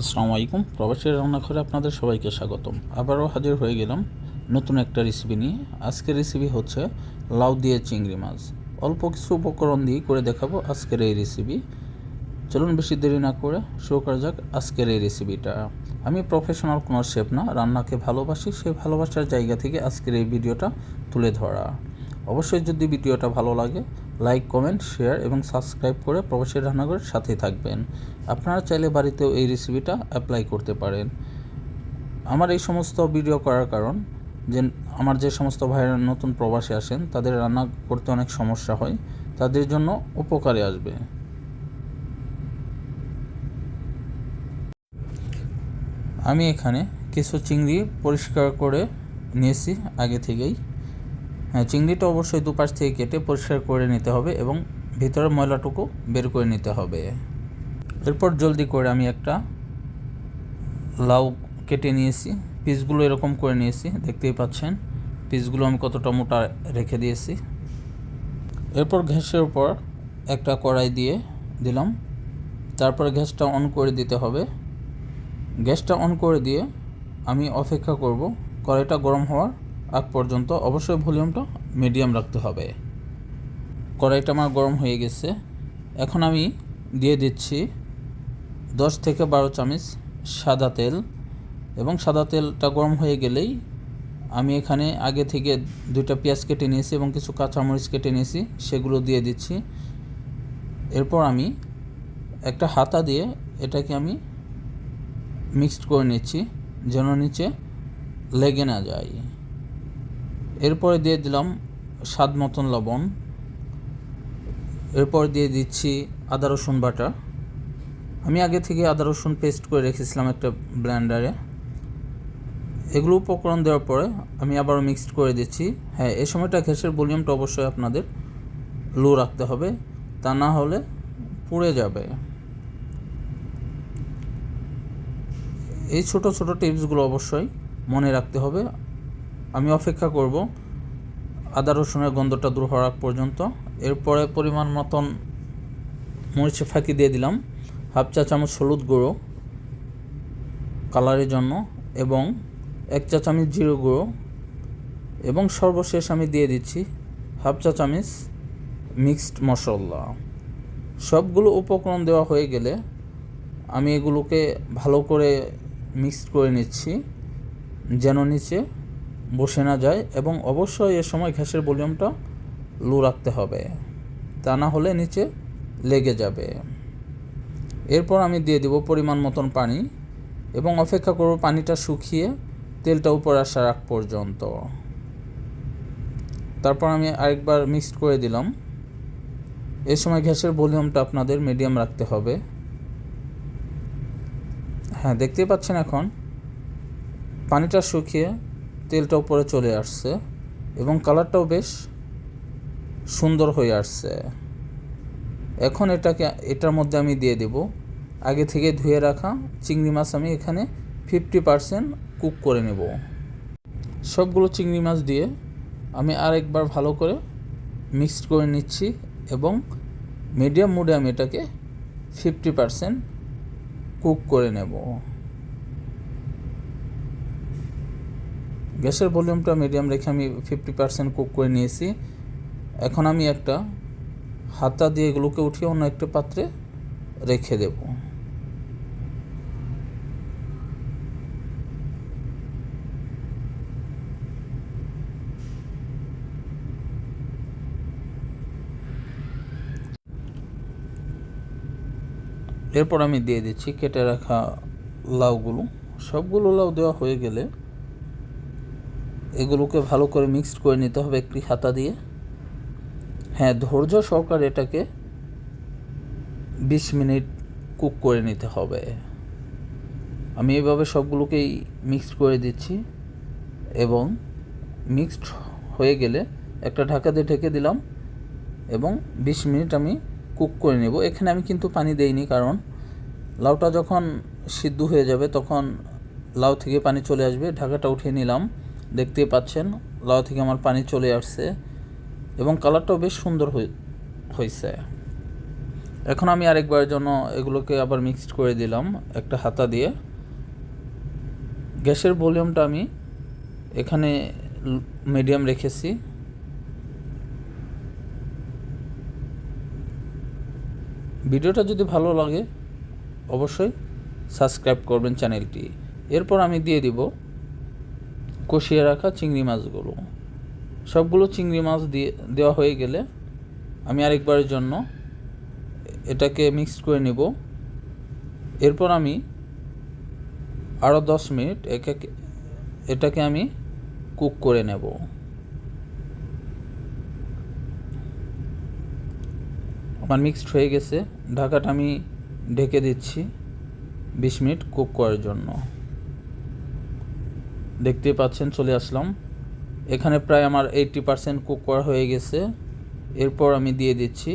আসসালামু আলাইকুম। প্রবাসী রান্নাঘরে আপনাদের সবাইকে স্বাগতম। আবারও হাজির হয়ে গেলাম নতুন একটা রেসিপি নিয়ে। আজকের রেসিপি হচ্ছে লাউ দিয়ে চিংড়ি মাছ। অল্প কিছু উপকরণ দিয়ে করে দেখাবো আজকের এই রেসিপি। চলুন বেশি দেরি না করে শুরু করা যাক আজকের এই রেসিপিটা। আমি প্রফেশনাল কোনো শেফ না, রান্নাকে ভালোবাসি, সেই ভালোবাসার জায়গা থেকে আজকের এই ভিডিওটা তুলে ধরা। অবশ্যই যদি ভিডিওটা ভালো লাগে লাইক, কমেন্ট, শেয়ার এবং সাবস্ক্রাইব করে প্রবাসী রান্নাঘরের সাথেই থাকবেন। আপনারা চাইলে বাড়িতেও এই রেসিপিটা অ্যাপ্লাই করতে পারেন। আমার এই সমস্ত ভিডিও করার কারণ যে আমার যে সমস্ত ভাইয়েরা নতুন প্রবাসে আসেন তাদের রান্না করতে অনেক সমস্যা হয়, তাদের জন্য উপকারে আসবে। আমি এখানে কিছু চিংড়ি পরিষ্কার করে নিয়েছি আগে থেকেই। হ্যাঁ, চিংড়িটা অবশ্যই দুপাশ থেকে কেটে পরিষ্কার করে নিতে হবে এবং ভিতরের ময়লাটুকু বের করে নিতে হবে। এরপর জলদি করে আমি একটা লাউ কেটে নিয়েছি, পিসগুলো এরকম করে নিয়েছি, দেখতেই পাচ্ছেন পিসগুলো আমি কতটা মোটা রেখে দিয়েছি। এরপর গ্যাসের উপর একটা কড়াই দিয়ে দিলাম, তারপর গ্যাসটা অন করে দিতে হবে। গ্যাসটা অন করে দিয়ে আমি অপেক্ষা করব কড়াইটা গরম হওয়ার আগ পর্যন্ত। অবশ্যই ভলিউমটা মিডিয়াম রাখতে হবে। কড়াইটা আমার গরম হয়ে গেছে। এখন আমি দিয়ে দিচ্ছি 10 থেকে 12 চামচ সাদা তেল, এবং সাদা তেলটা গরম হয়ে গেলেই আমি এখানে আগে থেকে 2টা পেঁয়াজ কেটে নিয়েছি এবং কিছু কাঁচামরিচ কেটে নিয়েছি, সেগুলো দিয়ে দিচ্ছি। এরপর আমি একটা হাতা দিয়ে এটাকে আমি মিক্সড করে নিচ্ছি যেন নিচে লেগে না যায়। এরপরে দিয়ে দিলাম স্বাদ মতন লবণ। এরপর দিয়ে দিচ্ছি আদা রসুন বাটা। আমি আগে থেকে আদা রসুন পেস্ট করে রেখেছিলাম একটা ব্লেন্ডারে। এগুলো উপকরণ দেওয়ার পরে আমি আবারও মিক্সড করে দিচ্ছি। হ্যাঁ, এই সময়টা গ্যাসের ভলিউমটা অবশ্যই আপনাদের লো রাখতে হবে, তা না হলে পুড়ে যাবে। এই ছোট ছোট টিপসগুলো অবশ্যই মনে রাখতে হবে। আমি অপেক্ষা করব আদা রসুনের গন্ধটা দূর হওয়ার আগ পর্যন্ত। এরপরে পরিমাণ মতন মরিচে ফাঁকি দিয়ে দিলাম, 1/2 চা চামচ হলুদ গুঁড়ো কালারের জন্য, এবং 1 চা চামচ জিরে গুঁড়ো, এবং সর্বশেষ আমি দিয়ে দিচ্ছি 1/2 চা চামচ মিক্সড মশলা। সবগুলো উপকরণ দেওয়া হয়ে গেলে আমি এগুলোকে ভালো করে মিক্সড করে নিচ্ছি যেন নিচে বসে না যায়, এবং অবশ্যই এ সময় গ্যাসের ভলিউমটা লো রাখতে হবে, তা না হলে নিচে লেগে যাবে। এরপর আমি দিয়ে দেব পরিমাণ মতন পানি এবং অপেক্ষা করব পানিটা শুকিয়ে তেলটা উপরে আসার আগ পর্যন্ত। তারপর আমি আরেকবার মিক্সড করে দিলাম। এই সময় গ্যাসের ভলিউমটা আপনাদের মিডিয়াম রাখতে হবে। হ্যাঁ, দেখতেই পাচ্ছেন এখন পানিটা শুকিয়ে তেলটা উপরে চলে আসছে এবং কালারটাও বেশ সুন্দর হয়ে আসছে। এখন এটার মধ্যে আমি দিয়ে দেব আগে থেকে ধুয়ে রাখা চিংড়ি মাছ। আমি এখানে 50% কুক করে নেব। সবগুলো চিংড়ি মাছ দিয়ে আমি আরেকবার ভালো করে মিক্সড করে নিচ্ছি এবং মিডিয়াম মুডে আমি এটাকে 50% কুক করে নেব। গ্যাসের ভলিউমটা মিডিয়াম রেখে আমি 50% কুক করে নিয়েছি। এখন আমি একটা হাতা দিয়ে এগুলোকে উঠিয়ে অন্য একটা পাত্রে রেখে দেব। এরপর আমি দিয়ে দিচ্ছি কেটে রাখা লাউগুলো। সবগুলো লাউ দেওয়া হয়ে গেলে এগুলোকে ভালো করে মিক্সড করে নিতে হবে একটি হাতা দিয়ে। হ্যাঁ, ধৈর্য সহকারে এটাকে 20 মিনিট কুক করে নিতে হবে। আমি এইভাবে সবগুলোকেই মিক্সড করে দিচ্ছি এবং মিক্সড হয়ে গেলে একটা ঢাকা দিয়ে ঢেকে দিলাম এবং 20 মিনিট আমি কুক করে নেব। এখানে আমি কিন্তু পানি দেইনি, কারণ লাউটা যখন সিদ্ধ হয়ে যাবে তখন লাউ থেকে পানি চলে আসবে। ঢাকাটা উঠিয়ে নিলাম, দেখতেই পাচ্ছেন লাউ থেকে আমার পানি চলে আসছে এবং কালারটাও বেশ সুন্দর হয়েছে। এখন আমি আরেকবারের জন্য এগুলোকে আবার মিক্সড করে দিলাম একটা হাতা দিয়ে। গ্যাসের ভলিউমটা আমি এখানে মিডিয়াম রেখেছি। ভিডিওটা যদি ভালো লাগে অবশ্যই সাবস্ক্রাইব করবেন চ্যানেলটি। এরপর আমি দিয়ে দিব কষিয়ে রাখা চিংড়ি মাছগুলো। সবগুলো চিংড়ি মাছ দেওয়া হয়ে গেলে আমি আরেকবারের জন্য এটাকে মিক্স করে নেব। এরপর আমি আরও 10 মিনিট এটাকে আমি কুক করে নেব। আমার মিক্সড হয়ে গেছে, ঢাকাটা আমি ঢেকে দিচ্ছি 20 মিনিট কুক করার জন্য। দেখতে পাচ্ছেন চলে আসলাম, এখানে প্রায় আমার 80% কুক করা হয়ে গেছে। এরপর আমি দিয়ে দিচ্ছি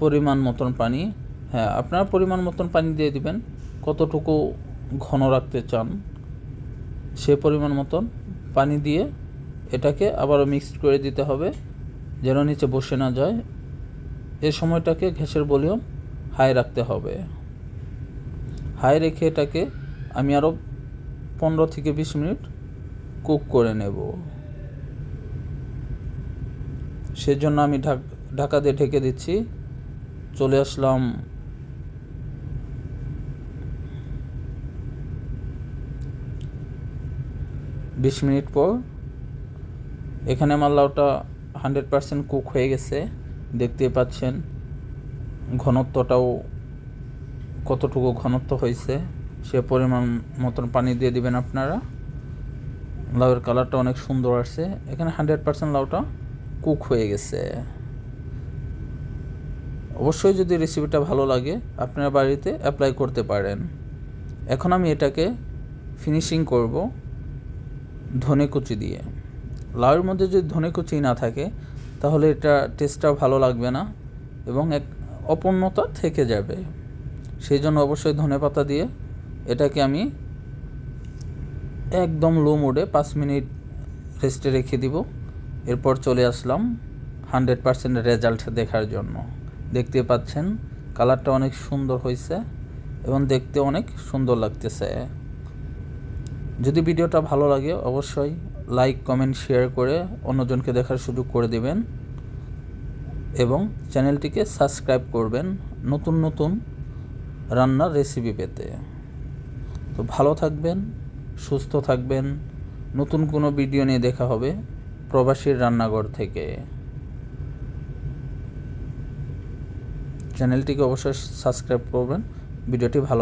পরিমাণ মতন পানি। হ্যাঁ, আপনারা পরিমাণ মতন পানি দিয়ে দিবেন, কতটুকু ঘন রাখতে চান সে পরিমাণ মতন পানি দিয়ে এটাকে আবারও মিক্সড করে দিতে হবে যেন নিচে বসে না যায়। এই সময়টাকে গ্যাসের ভলিউম হাই রাখতে হবে। হাই রেখে এটাকে আমি আরও 15 থেকে 20 মিনিট কুক করে নেব। সেজন্য আমি ঢাকা দিয়ে ঢেকে দিচ্ছি। চলে আসলাম 20 মিনিট পর। এখানে আমার লাউটা 100% কুক হয়ে গেছে, দেখতে পাচ্ছেন ঘনত্বটাও কতটুকু ঘনত্ব হয়েছে সে পরিমাণ মতন পানি দিয়ে দিবেন আপনারা। লাউয়ের কালারটা অনেক সুন্দর আসছে, এখানে 100% লাউটা কুক হয়ে গেছে। অবশ্যই যদি রেসিপিটা ভালো লাগে আপনারা বাড়িতে অ্যাপ্লাই করতে পারেন। এখন আমি এটাকে ফিনিশিং করব ধনে কুচি দিয়ে। লাউয়ের মধ্যে যদি ধনে কুচি না থাকে তাহলে এটা টেস্টটা ভালো লাগবে না এবং এক অপূর্ণতা থেকে যাবে। সেই জন্য অবশ্যই ধনেপাতা দিয়ে এটাকে আমি একদম লো মোডে 5 মিনিট রেস্টে রেখে দিব। এরপর চলে আসলাম 100% রেজাল্ট দেখার জন্য। দেখতে পাচ্ছেন কালারটা অনেক সুন্দর হয়েছে এবং দেখতে অনেক সুন্দর লাগতেছে। যদি ভিডিওটা ভালো লাগে অবশ্যই লাইক কমেন্ট শেয়ার করে অন্যজনকে দেখার সুযোগ করে দেবেন এবং চ্যানেলটিকে সাবস্ক্রাইব করবেন নতুন নতুন রান্নার রেসিপি পেতে। তো ভালো থাকবেন, সুস্থ থাকবেন। নতুন কোনো ভিডিও নিয়ে দেখা হবে প্রবাসীর রান্নাঘর থেকে। চ্যানেলটিকে অবশ্যই সাবস্ক্রাইব করবেন। ভিডিওটি ভালো